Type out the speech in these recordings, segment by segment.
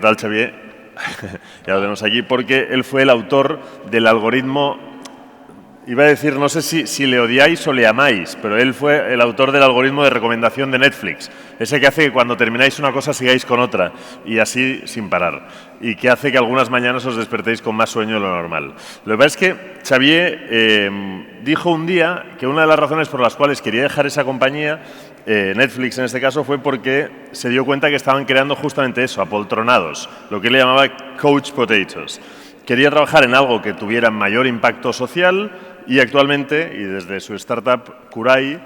tal, Xavier? Ya lo tenemos aquí, porque él fue el autor del algoritmo. Iba a decir, no sé si le odiáis o le amáis, pero él fue el autor del algoritmo de recomendación de Netflix. Ese que hace que cuando termináis una cosa sigáis con otra, y así sin parar. Y que hace que algunas mañanas os despertéis con más sueño de lo normal. Lo que pasa es que Xavier dijo un día que una de las razones por las cuales quería dejar esa compañía, Netflix en este caso, fue porque se dio cuenta que estaban creando justamente eso, apoltronados, lo que él le llamaba couch potatoes. Quería trabajar en algo que tuviera mayor impacto social y actualmente, y desde su startup Curai,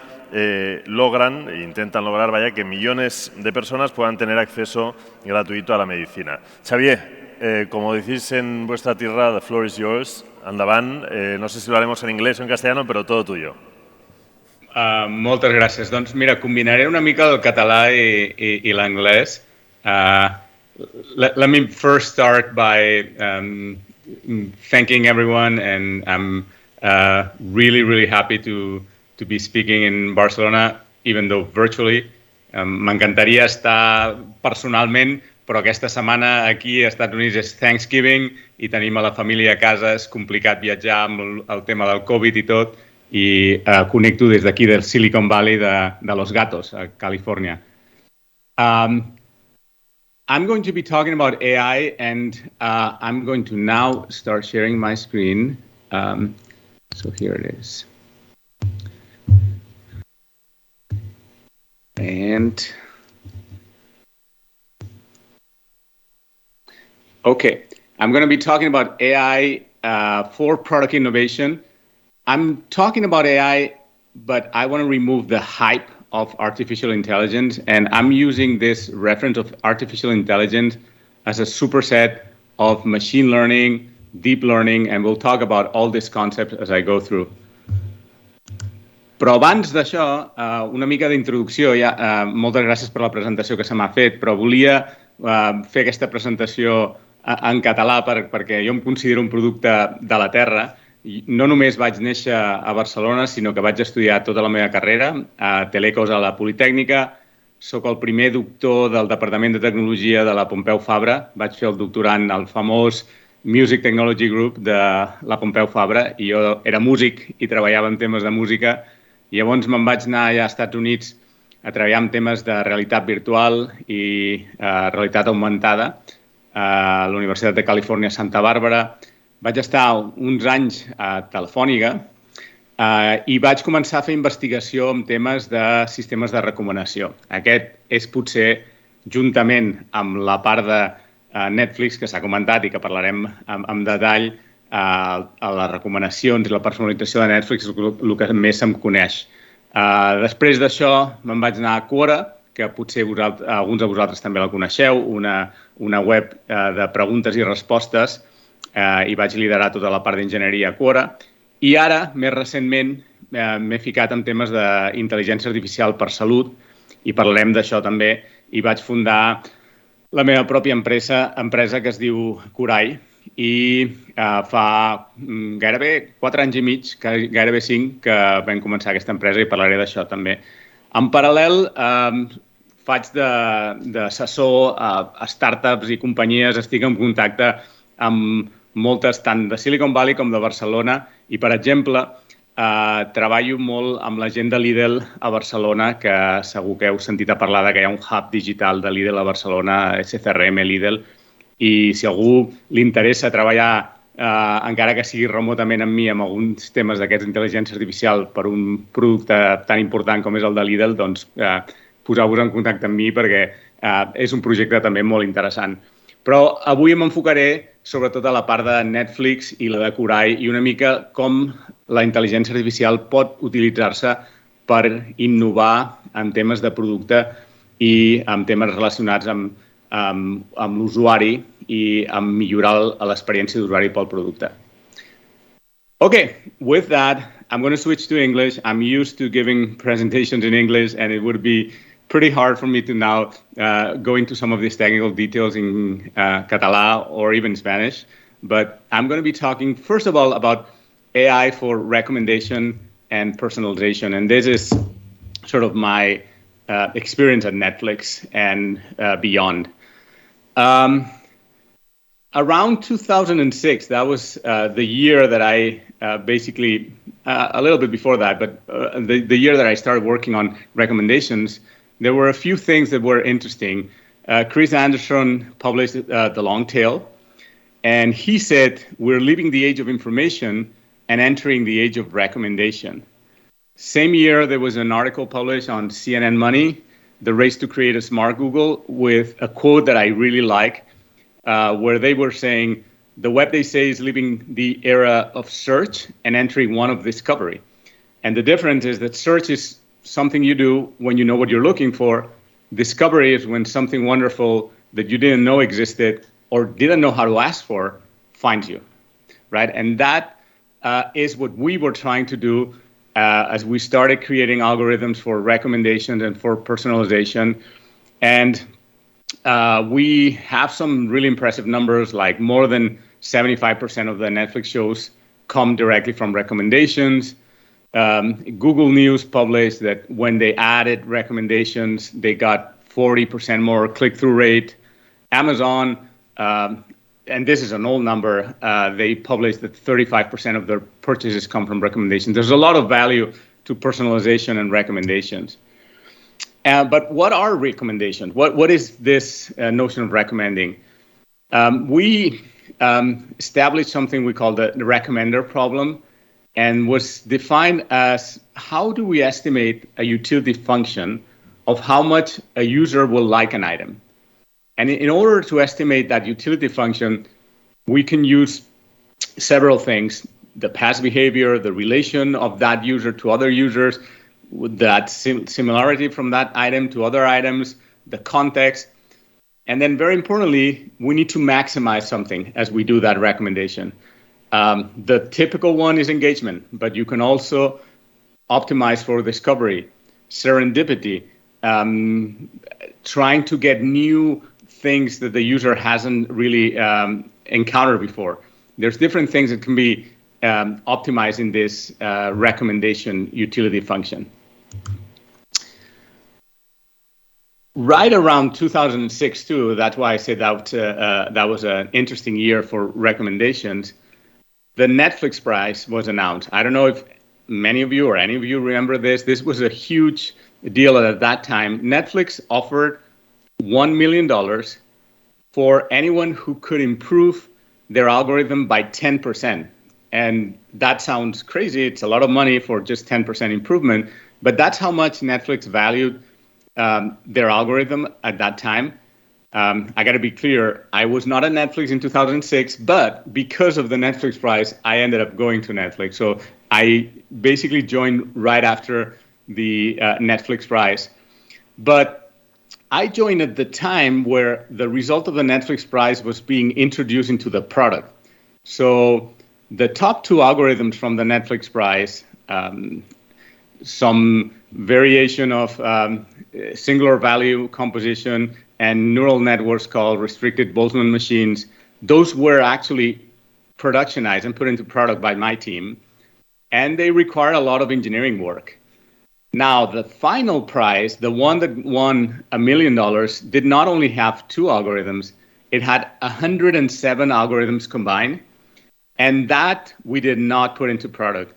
logran e intentan lograr, vaya, que millones de personas puedan tener acceso gratuito a la medicina. Xavier, como decís en vuestra tierra, the floor is yours, endavant. No sé si lo haremos en inglés o en castellano, pero todo tuyo. Moltes gràcies. Doncs mira, combinaré una mica el català i l'anglès. Let me first start by thanking everyone, and I'm really, really happy to be speaking in Barcelona, even though virtually. M'encantaria estar personalment, però aquesta setmana aquí als Estats Units és Thanksgiving i tenim a la família a casa, és complicat viatjar amb el tema del Covid i tot, i connecto des d'aquí del Silicon Valley de Los Gatos, a Califòrnia. I'm going to be talking about AI, and I'm going to now start sharing my screen. So here it is. And okay, I'm going to be talking about AI for product innovation. I'm talking about AI, but I want to remove the hype of artificial intelligence, and I'm using this reference of artificial intelligence as a superset of machine learning, deep learning, and we'll talk about all these concepts as I go through. Però abans d'això, una mica d'introducció. Moltes gràcies per la presentació que se m'ha fet, però volia fer aquesta presentació en català perquè jo em considero un producte de la terra. No només vaig néixer a Barcelona, sinó que vaig estudiar tota la meva carrera a Telecos a la Politècnica. Soc el primer doctor del Departament de Tecnologia de la Pompeu Fabra. Vaig fer el doctorant al famós Music Technology Group de la Pompeu Fabra i jo era músic i treballava en temes de música. I llavors me'n vaig anar allà als Estats Units a treballar en temes de realitat virtual i realitat augmentada a la Universitat de Califòrnia a Santa Bàrbara. Vaig estar uns anys a Telefònica i vaig començar a fer investigació en temes de sistemes de recomanació. Aquest és potser, juntament amb la part de Netflix, que s'ha comentat i que parlarem en detall, a les recomanacions i la personalització de Netflix és el que més se'm coneix. Després d'això me'n vaig anar a Curai, que potser alguns de vosaltres també la coneixeu, una web de preguntes i respostes, i vaig liderar tota la part d'enginyeria a Curai. I ara, més recentment, m'he ficat en temes d'intel·ligència artificial per salut i parlarem d'això també. I vaig fundar la meva pròpia empresa que es diu Curai i fa gairebé 4 anys i mig, gairebé 5, que vam començar aquesta empresa i parlaré d'això també. En paral·lel, faig d'assessor a startups i companyies, estic en contacte amb moltes, tant de Silicon Valley com de Barcelona, i, per exemple, treballo molt amb la gent de Lidl a Barcelona, que segur que heu sentit a parlar que hi ha un hub digital de Lidl a Barcelona, SCRM Lidl, i si a algú li interessa treballar, encara que sigui remotament amb mi, amb alguns temes d'aquests d'intel·ligència artificial per un producte tan important com és el de Lidl, doncs poseu-vos en contacte amb mi perquè és un projecte també molt interessant. Però avui m'enfocaré sobretot a la part de Netflix i la de Curai i una mica com la intel·ligència artificial pot utilitzar-se per innovar en temes de producte i en temes relacionats amb l'usuari i amb millorar l'experiència d'usuari pel producte. Okay, with that, I'm going to switch to English. I'm used to giving presentations in English, and it would be pretty hard for me to now go into some of these technical details in Català or even Spanish. But I'm going to be talking, first of all, about AI for recommendation and personalization. And this is sort of my experience at Netflix and beyond. Around 2006, that was the year that I basically, a little bit before that, but the year that I started working on recommendations, there were a few things that were interesting. Chris Anderson published The Long Tail, and he said, we're leaving the age of information and entering the age of recommendation. Same year, there was an article published on CNN Money, The Race to Create a Smart Google, with a quote that I really like, where they were saying, the web, they say, is leaving the era of search and entering one of discovery. And the difference is that search is something you do when you know what you're looking for. Discovery is when something wonderful that you didn't know existed or didn't know how to ask for finds you, right? And that is what we were trying to do as we started creating algorithms for recommendations and for personalization. And we have some really impressive numbers, like more than 75% of the Netflix shows come directly from recommendations. Google News published that when they added recommendations, they got 40% more click-through rate. Amazon, and this is an old number, they published that 35% of their purchases come from recommendations. There's a lot of value to personalization and recommendations. But what are recommendations? What is this notion of recommending? We established something we call the recommender problem, and was defined as how do we estimate a utility function of how much a user will like an item. And in order to estimate that utility function, we can use several things: the past behavior, the relation of that user to other users, that similarity from that item to other items, the context. And then very importantly, we need to maximize something as we do that recommendation. The typical one is engagement, but you can also optimize for discovery, serendipity, trying to get new things that the user hasn't really encountered before. There's different things that can be optimized in this recommendation utility function. Right around 2006 too, that's why I said that was an interesting year for recommendations. The Netflix prize was announced. I don't know if many of you or any of you remember this. This was a huge deal at that time. Netflix offered $1 million for anyone who could improve their algorithm by 10%. And that sounds crazy. It's a lot of money for just 10% improvement, but that's how much Netflix valued their algorithm at that time. I got to be clear, I was not at Netflix in 2006, but because of the Netflix prize, I ended up going to Netflix. So I basically joined right after the Netflix prize. But I joined at the time where the result of the Netflix prize was being introduced into the product. So the top two algorithms from the Netflix prize, some variation of singular value composition and neural networks called restricted Boltzmann machines, those were actually productionized and put into product by my team, and they require a lot of engineering work. Now, the final prize, the one that won $1 million, did not only have two algorithms, it had 107 algorithms combined, and that we did not put into product.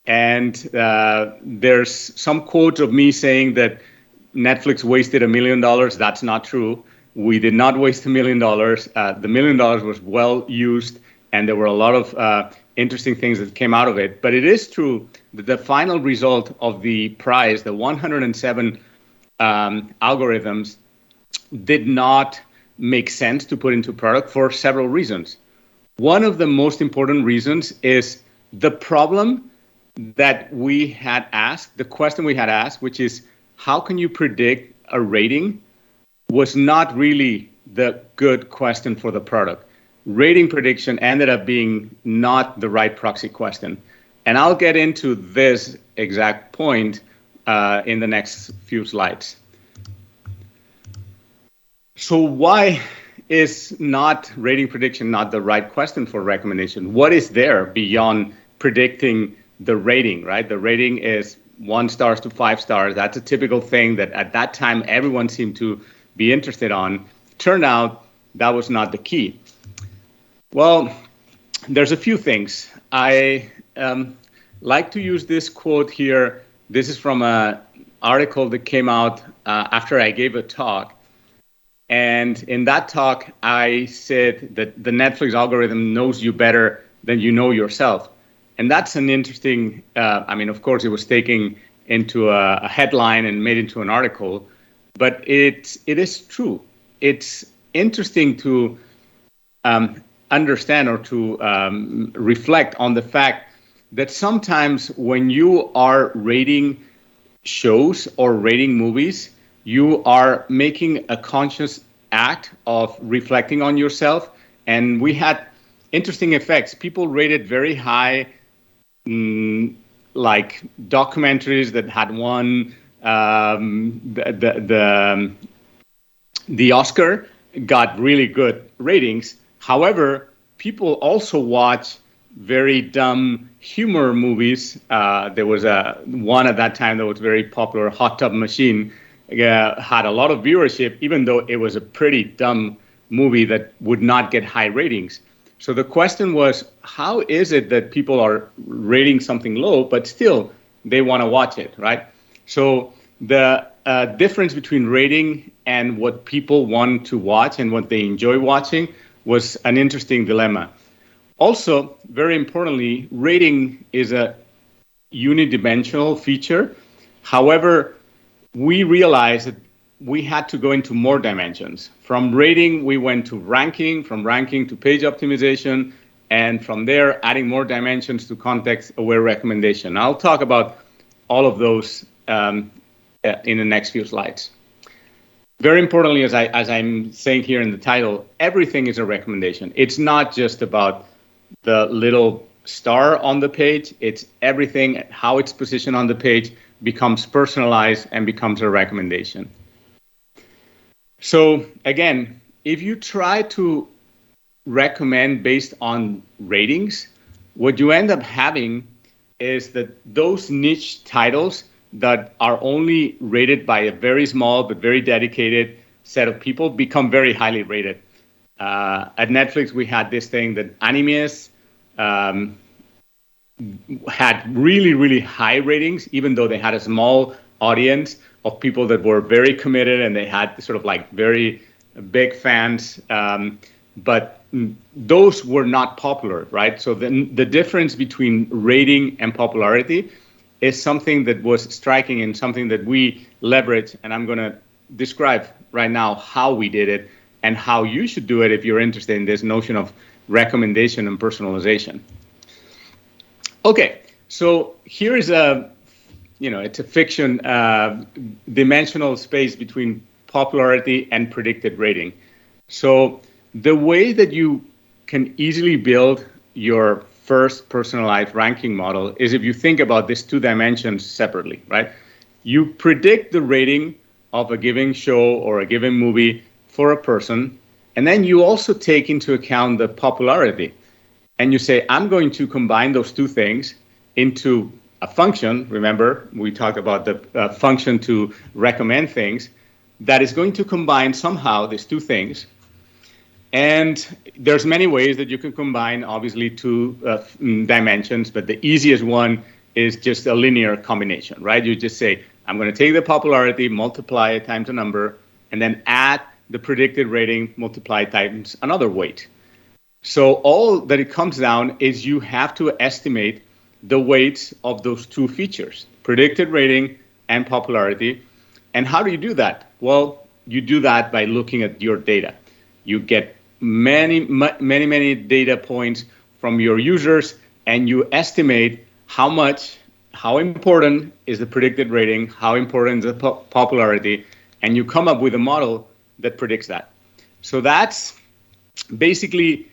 And there's some quotes of me saying that Netflix wasted $1 million. That's not true. We did not waste $1 million. The $1 million was well used, and there were a lot of interesting things that came out of it. But it is true that the final result of the prize, the 107 algorithms, did not make sense to put into product for several reasons. One of the most important reasons is the problem that we had asked, the question we had asked, which is, how can you predict a rating, was not really the good question for the product. Rating prediction ended up being not the right proxy question. And I'll get into this exact point in the next few slides. So why is not rating prediction not the right question for recommendation? What is there beyond predicting the rating, right? The rating is 1 stars to 5 stars. That's a typical thing that at that time everyone seemed to be interested on. Turned out that was not the key. Well, there's a few things. I like to use this quote here. This is from an article that came out after I gave a talk. And in that talk, I said that the Netflix algorithm knows you better than you know yourself. And that's an interesting, of course, it was taken into a headline and made into an article, but it is true. It's interesting to understand or to reflect on the fact that sometimes when you are rating shows or rating movies, you are making a conscious act of reflecting on yourself. And we had interesting effects. People rated very high, like documentaries that had won the Oscar, got really good ratings. However, people also watch very dumb humor movies. There was one at that time that was very popular, Hot Tub Machine, had a lot of viewership, even though it was a pretty dumb movie that would not get high ratings. So the question was, how is it that people are rating something low, but still they want to watch it, right? So the difference between rating and what people want to watch and what they enjoy watching was an interesting dilemma. Also, very importantly, rating is a unidimensional feature. However, we realized that we had to go into more dimensions. From rating, we went to ranking, from ranking to page optimization, and from there, adding more dimensions to context-aware recommendation. I'll talk about all of those in the next few slides. Very importantly, as I'm saying here in the title, everything is a recommendation. It's not just about the little star on the page. It's everything, how it's positioned on the page becomes personalized and becomes a recommendation. So again, if you try to recommend based on ratings, what you end up having is that those niche titles that are only rated by a very small but very dedicated set of people become very highly rated. At Netflix, we had this thing that animes had really, really high ratings, even though they had a small audience of people that were very committed and they had sort of like very big fans. But those were not popular, right? So then the difference between rating and popularity is something that was striking and something that we leverage. And I'm going to describe right now how we did it and how you should do it if you're interested in this notion of recommendation and personalization. Okay, so here is it's a fiction dimensional space between popularity and predicted rating. So the way that you can easily build your first personalized ranking model is if you think about these two dimensions separately, right? You predict the rating of a given show or a given movie for a person, and then you also take into account the popularity. And you say, I'm going to combine those two things into a function. Remember, we talked about the function to recommend things that is going to combine somehow these two things. And there's many ways that you can combine, obviously, two dimensions, but the easiest one is just a linear combination, right? You just say, I'm going to take the popularity, multiply it times a number, and then add the predicted rating, multiply times another weight. So all that it comes down is you have to estimate the weights of those two features, predicted rating and popularity. And how do you do that? Well, you do that by looking at your data. You get many data points from your users, and you estimate how important is the predicted rating, how important is the popularity, and you come up with a model that predicts that. So that's basically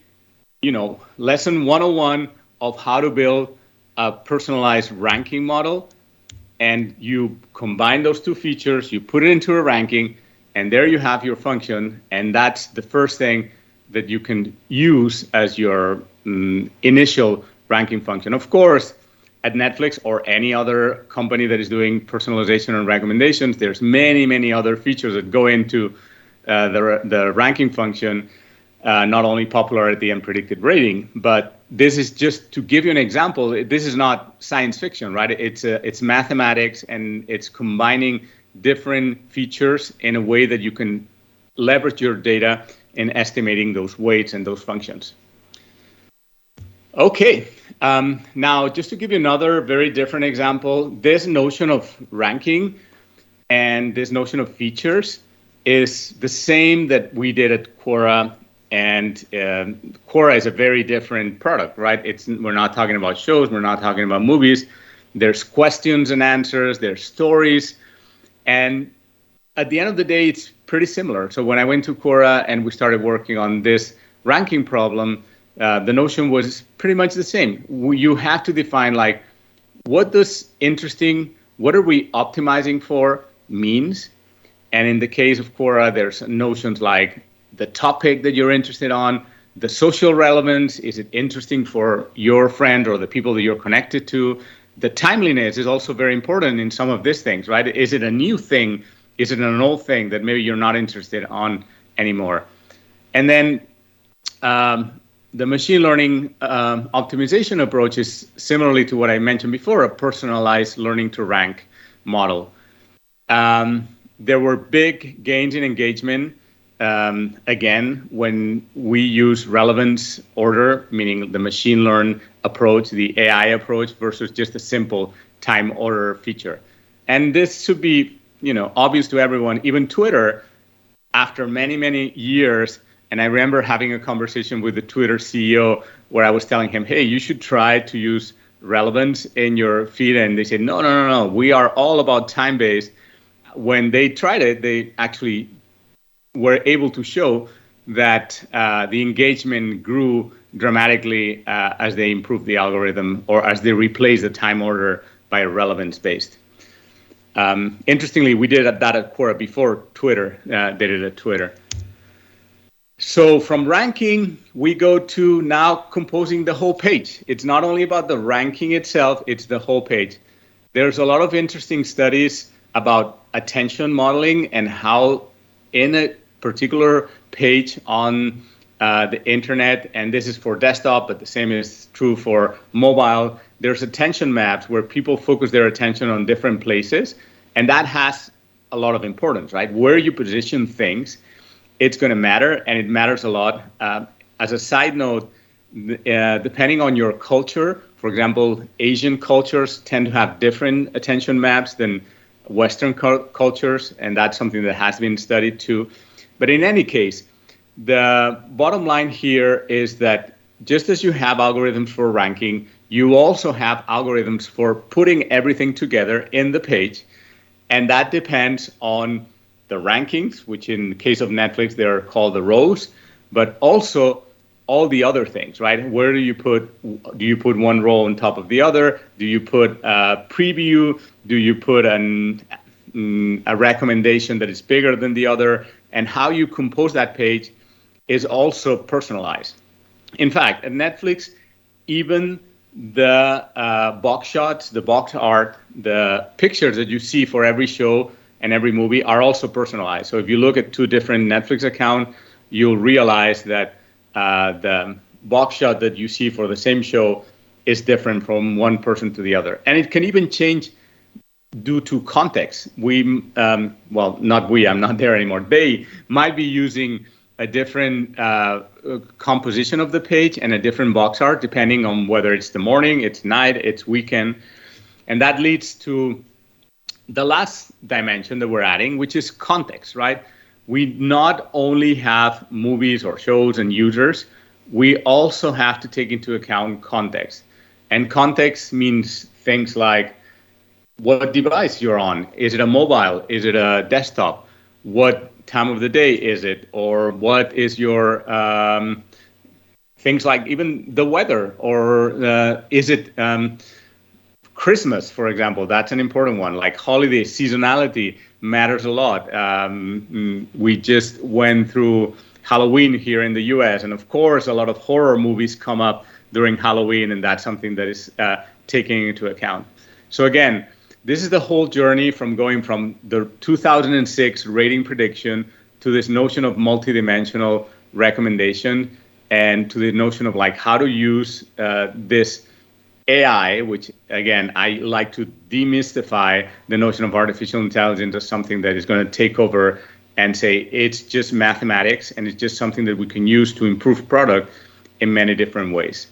lesson 101 of how to build a personalized ranking model. And you combine those two features, you put it into a ranking, and there you have your function. And that's the first thing that you can use as your initial ranking function. Of course, at Netflix or any other company that is doing personalization and recommendations, there's many other features that go into the ranking function. not only popularity and predicted rating, but this is just to give you an example. This is not science fiction, right? It's mathematics, and it's combining different features in a way that you can leverage your data in estimating those weights and those functions. Okay, now just to give you another very different example, this notion of ranking and this notion of features is the same that we did at Quora, and Quora is a very different product, right? We're not talking about shows, we're not talking about movies. There's questions and answers, there's stories, and at the end of the day, it's pretty similar. So when I went to Quora and we started working on this ranking problem, the notion was pretty much the same. You have to define, like, what does interesting, what are we optimizing for means? And in the case of Quora, there's notions like the topic that you're interested on, the social relevance, is it interesting for your friend or the people that you're connected to? The timeliness is also very important in some of these things, right? Is it a new thing? Is it an old thing that maybe you're not interested on anymore? And then the machine learning optimization approach is similarly to what I mentioned before, a personalized learning to rank model. There were big gains in engagement, again, when we use relevance order, meaning the machine learn approach, the AI approach, versus just a simple time order feature. And this should be, obvious to everyone, even Twitter, after many, many years. And I remember having a conversation with the Twitter CEO where I was telling him, hey, you should try to use relevance in your feed. And they said, no, we are all about time-based. When they tried it, they actually were able to show that the engagement grew dramatically as they improved the algorithm, or as they replaced the time order by a relevance-based. Interestingly, we did that at Quora before Twitter did it at Twitter. So from ranking, we go to now composing the whole page. It's not only about the ranking itself, it's the whole page. There's a lot of interesting studies about attention modeling and how in a particular page on the internet, and this is for desktop, but the same is true for mobile, there's attention maps where people focus their attention on different places, and that has a lot of importance, right? Where you position things, it's going to matter, and it matters a lot. As a side note, depending on your culture, for example, Asian cultures tend to have different attention maps than Western cultures, and that's something that has been studied too. But in any case, the bottom line here is that just as you have algorithms for ranking, you also have algorithms for putting everything together in the page, and that depends on the rankings, which in the case of Netflix, they're called the rows, but also all the other things, right? Where do you put one row on top of the other? Do you put a preview? Do you put a recommendation that is bigger than the other? And how you compose that page is also personalized. In fact, at Netflix, even the box shots, the box art, the pictures that you see for every show and every movie are also personalized. So if you look at two different Netflix accounts, you'll realize that the box shot that you see for the same show is different from one person to the other. And it can even change due to context. Not we, I'm not there anymore. They might be using a different composition of the page and a different box art, depending on whether it's the morning, it's night, it's weekend. And that leads to the last dimension that we're adding, which is context, right? We not only have movies or shows and users, we also have to take into account context. And context means things like what device you're on. Is it a mobile? Is it a desktop? What time of the day is it? Or what is your things like even the weather? Or is it Christmas, for example? That's an important one. Like holiday seasonality matters a lot. We just went through Halloween here in the US, and of course a lot of horror movies come up during Halloween, and that's something that is taken into account. So again, this is the whole journey from going from the 2006 rating prediction to this notion of multidimensional recommendation and to the notion of like how to use this AI, which again, I like to demystify the notion of artificial intelligence as something that is going to take over and say it's just mathematics and it's just something that we can use to improve product in many different ways.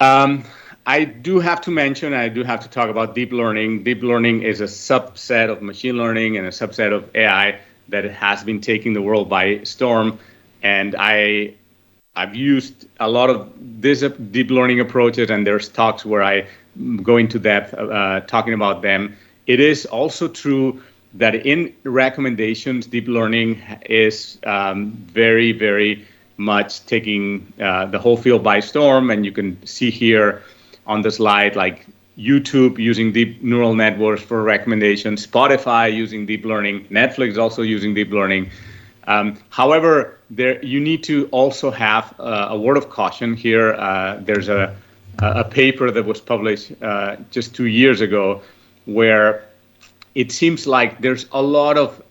I do have to mention, I do have to talk about deep learning. Deep learning is a subset of machine learning and a subset of AI that has been taking the world by storm. And I've used a lot of these deep learning approaches, and there's talks where I go into depth talking about them. It is also true that in recommendations, deep learning is very, very much taking the whole field by storm. And you can see here on the slide, like YouTube using deep neural networks for recommendations, Spotify using deep learning, Netflix also using deep learning. However, you need to also have a word of caution here. There's a paper that was published just 2 years ago where it seems like there's a lot of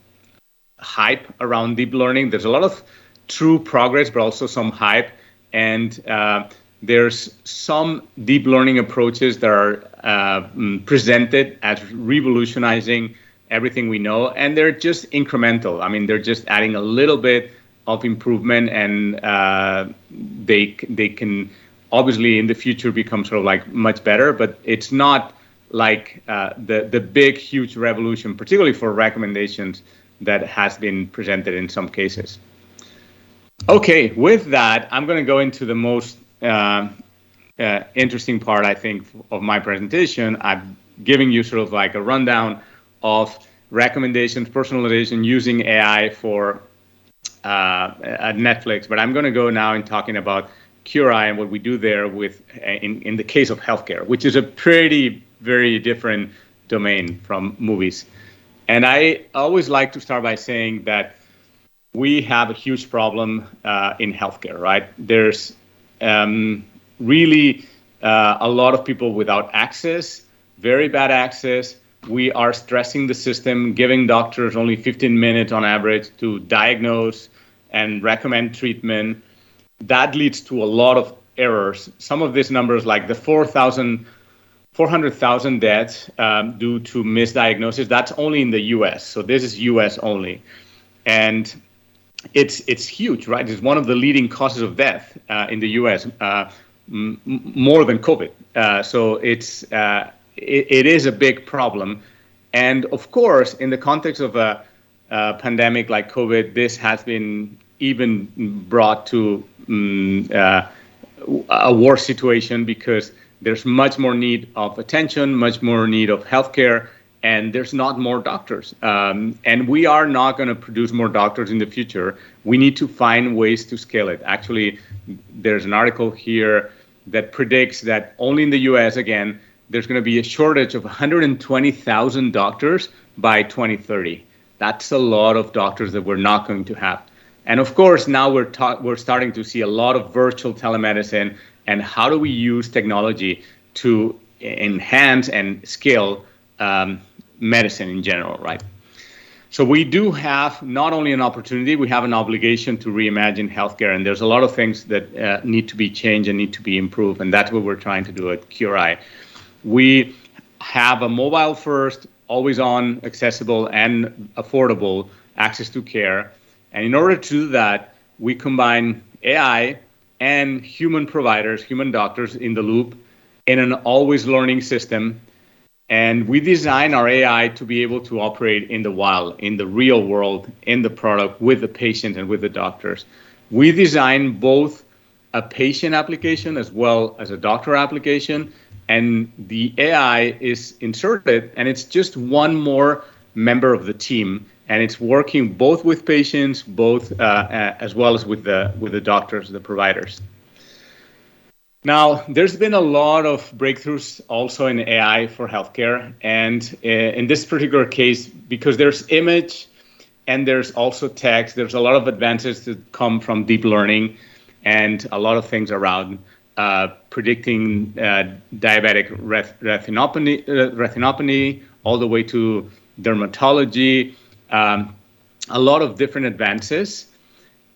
hype around deep learning. There's a lot of true progress, but also some hype. And there's some deep learning approaches that are presented as revolutionizing everything we know, and they're just incremental. I mean, they're just adding a little bit of improvement, and they can obviously in the future become sort of like much better, but it's not like the big, huge revolution, particularly for recommendations, that has been presented in some cases. Okay, with that, I'm going to go into the most interesting part, I think, of my presentation. I'm giving you sort of like a rundown of recommendations, personalization using AI for at Netflix, but I'm going to go now in talking about Curai and what we do there with in the case of healthcare, which is a pretty very different domain from movies. And I always like to start by saying that we have a huge problem in healthcare, right? There's really a lot of people without access, very bad access. We are stressing the system, giving doctors only 15 minutes on average to diagnose and recommend treatment. That leads to a lot of errors. Some of these numbers, like the 400,000 deaths due to misdiagnosis, that's only in the US. So this is US only. And it's huge, right? It's one of the leading causes of death in the US, more than COVID. So it is a big problem. And of course, in the context of a pandemic like COVID, this has been even brought to a worse situation because there's much more need of attention, much more need of healthcare, and there's not more doctors. And we are not going to produce more doctors in the future. We need to find ways to scale it. Actually, there's an article here that predicts that only in the US, again, there's going to be a shortage of 120,000 doctors by 2030. That's a lot of doctors that we're not going to have. And of course, now we're starting to see a lot of virtual telemedicine, and how do we use technology to enhance and scale medicine in general, right? So we do have not only an opportunity, we have an obligation to reimagine healthcare, and there's a lot of things that need to be changed and need to be improved, and that's what we're trying to do at Curai. We have a mobile-first, always-on, accessible, and affordable access to care. And in order to do that, we combine AI and human providers, human doctors in the loop in an always-learning system. And we design our AI to be able to operate in the wild, in the real world, in the product, with the patient and with the doctors. We design both a patient application as well as a doctor application. And the AI is inserted, and it's just one more member of the team, and it's working both with patients, both as well as with the doctors, the providers. Now, there's been a lot of breakthroughs also in AI for healthcare, and in this particular case, because there's image and there's also text, there's a lot of advances that come from deep learning and a lot of things around predicting diabetic retinopathy, all the way to dermatology, a lot of different advances.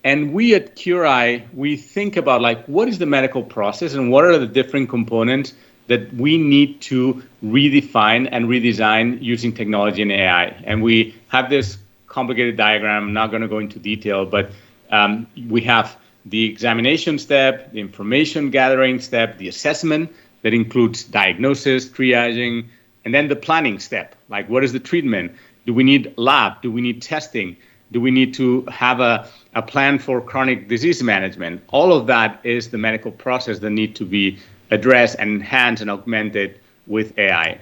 And we at Curai, we think about like, what is the medical process and what are the different components that we need to redefine and redesign using technology and AI. And we have this complicated diagram. I'm not going to go into detail, but we have the examination step, the information gathering step, the assessment that includes diagnosis, triaging, and then the planning step. Like, what is the treatment? Do we need lab? Do we need testing? Do we need to have a plan for chronic disease management? All of that is the medical process that need to be addressed and enhanced and augmented with AI.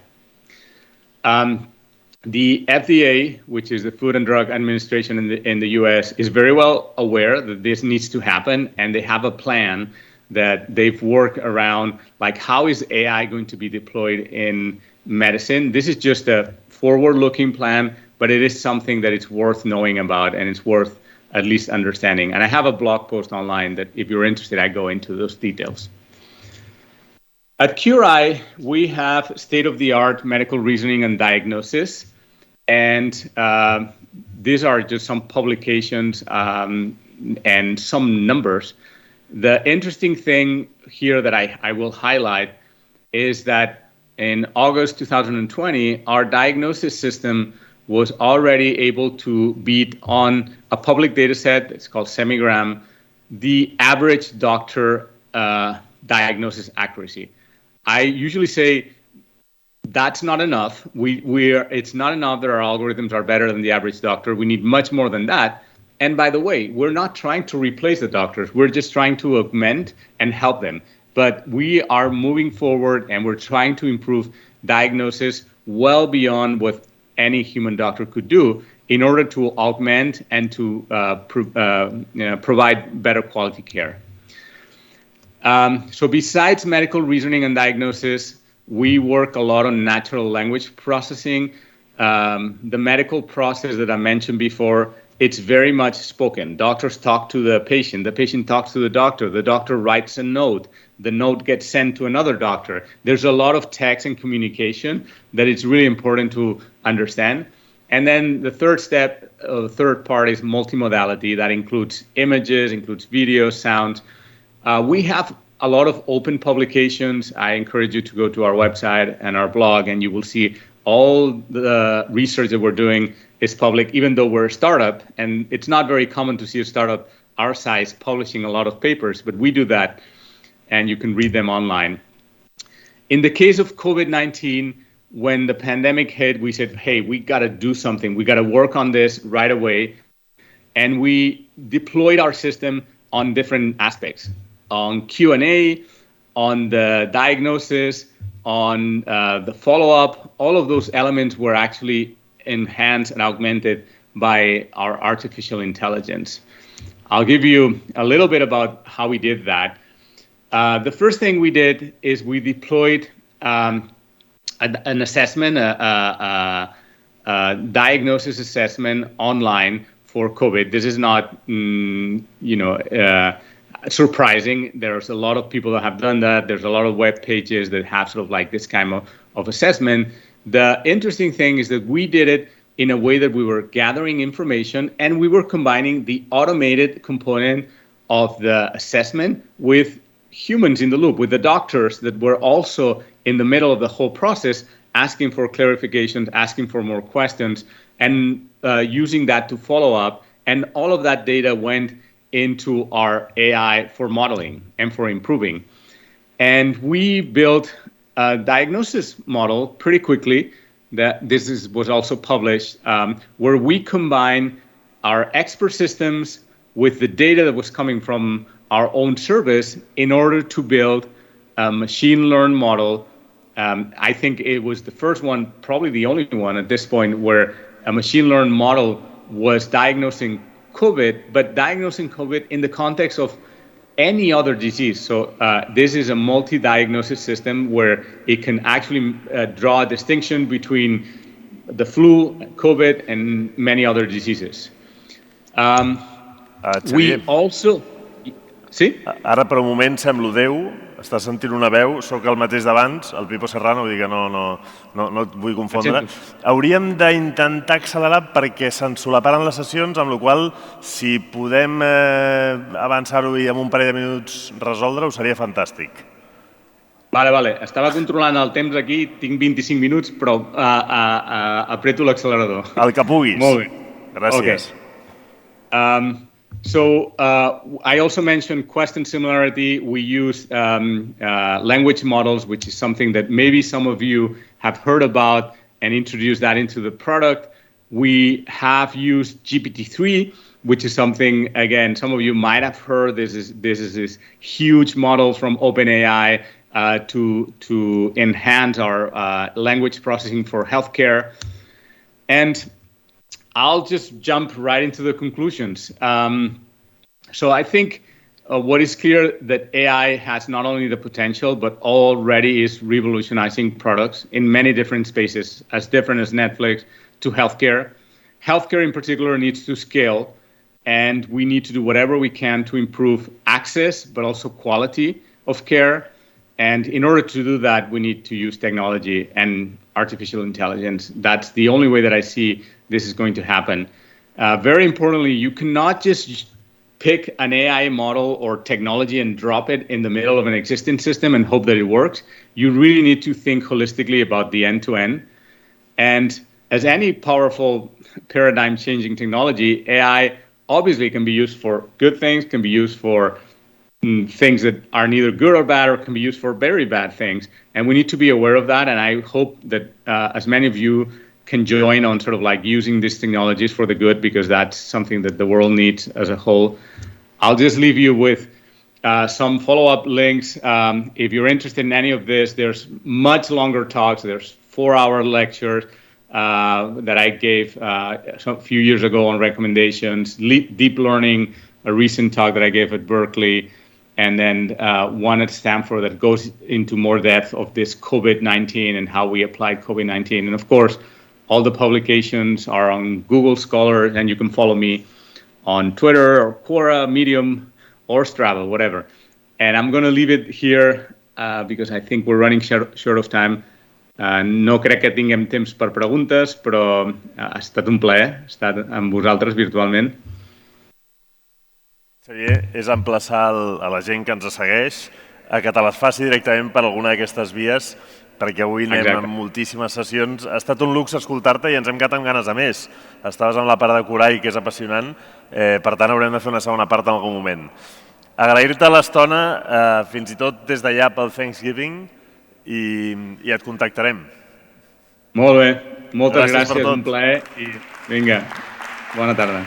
The FDA, which is the Food and Drug Administration in the US, is very well aware that this needs to happen, and they have a plan that they've worked around, like how is AI going to be deployed in medicine. This is just a forward-looking plan, but it is something that it's worth knowing about and it's worth at least understanding. And I have a blog post online that if you're interested, I go into those details. At Curai, we have state-of-the-art medical reasoning and diagnosis. And these are just some publications and some numbers. The interesting thing here that I will highlight is that in August 2020, our diagnosis system was already able to beat on a public data set, it's called Semigram, the average doctor diagnosis accuracy. I usually say that's not enough. It's not enough that our algorithms are better than the average doctor. We need much more than that. And by the way, we're not trying to replace the doctors. We're just trying to augment and help them. But we are moving forward and we're trying to improve diagnosis well beyond what any human doctor could do in order to augment and to provide better quality care. So besides medical reasoning and diagnosis, we work a lot on natural language processing. The medical process that I mentioned before, it's very much spoken. Doctors talk to the patient talks to the doctor writes a note, the note gets sent to another doctor. There's a lot of text and communication that it's really important to understand. And then the third step, the third part is multimodality. That includes images, includes video, sound. We have a lot of open publications. I encourage you to go to our website and our blog, and you will see all the research that we're doing is public, even though we're a startup. And it's not very common to see a startup our size publishing a lot of papers, but we do that, and you can read them online. In the case of COVID-19, when the pandemic hit, we said, hey, we got to do something. We got to work on this right away. And we deployed our system on different aspects, on Q&A, on the diagnosis, on the follow-up. All of those elements were actually enhanced and augmented by our artificial intelligence. I'll give you a little bit about how we did that. The first thing we did is we deployed an assessment, a diagnosis assessment online for COVID. This is not, surprising. There's a lot of people that have done that. There's a lot of web pages that have sort of like this kind of assessment. The interesting thing is that we did it in a way that we were gathering information and we were combining the automated component of the assessment with humans in the loop, with the doctors that were also in the middle of the whole process, asking for clarifications, asking for more questions, and using that to follow up. And all of that data went into our AI for modeling and for improving. And we built a diagnosis model pretty quickly. That was also published, where we combine our expert systems with the data that was coming from our own service in order to build a machine learned model. I think it was the first one, probably the only one at this point, where a machine learned model was diagnosing COVID, but diagnosing COVID in the context of any other disease. So this is a multi-diagnosis system where it can actually draw a distinction between the flu, COVID, and many other diseases. We also... Sí? Ara per un moment semblo Déu, estàs sentint una veu, sóc el mateix d'abans, el Pipo Serrano, vull dir que no et vull confondre. Hauríem d'intentar accelerar perquè se'ns solaparen les sessions, amb la qual cosa, si podem avançar-ho i en un parell de minuts resoldre-ho, seria fantàstic. Vale. Estava controlant el temps aquí, tinc 25 minuts, però apreto l'accelerador. El que puguis. Molt bé. Gràcies. Okay. So I also mentioned question similarity. We use language models, which is something that maybe some of you have heard about and introduced that into the product. We have used GPT-3, which is something, again, some of you might have heard. This is this huge model from OpenAI to enhance our language processing for healthcare. And I'll just jump right into the conclusions. So I think what is clear that AI has not only the potential, but already is revolutionizing products in many different spaces, as different as Netflix to healthcare. Healthcare in particular needs to scale, and we need to do whatever we can to improve access, but also quality of care. And in order to do that, we need to use technology and artificial intelligence. That's the only way that I see this is going to happen. Very importantly, you cannot just pick an AI model or technology and drop it in the middle of an existing system and hope that it works. You really need to think holistically about the end-to-end. And as any powerful paradigm-changing technology, AI obviously can be used for good things, can be used for things that are neither good or bad, or can be used for very bad things. And we need to be aware of that. And I hope that as many of you can join on sort of like using these technologies for the good, because that's something that the world needs as a whole. I'll just leave you with some follow-up links. If you're interested in any of this, there's much longer talks. There's 4-hour lectures that I gave a few years ago on recommendations, deep learning, a recent talk that I gave at Berkeley, and then one at Stanford that goes into more depth of this COVID-19 and how we applied COVID-19. And of course, all the publications are on Google Scholar, and you can follow me on Twitter or Quora, Medium, or Strava, whatever. And I'm going to leave it here because I think we're running short of time. No crec que tinguem temps per preguntes, però ha estat un plaer estar amb vosaltres virtualment. Xavier, és emplaçar a la gent que ens segueix a que te les faci directament per alguna d'aquestes vies, perquè avui anem amb moltíssimes sessions. Ha estat un luxe escoltar-te i ens hem quedat amb ganes de més. Estaves amb la part de Curai, que és apassionant, per tant haurem de fer una segona part en algun moment. Agrair-te l'estona, fins i tot des d'allà pel Thanksgiving, i et contactarem. Molt bé, moltes gràcies, un plaer i vinga, bona tarda.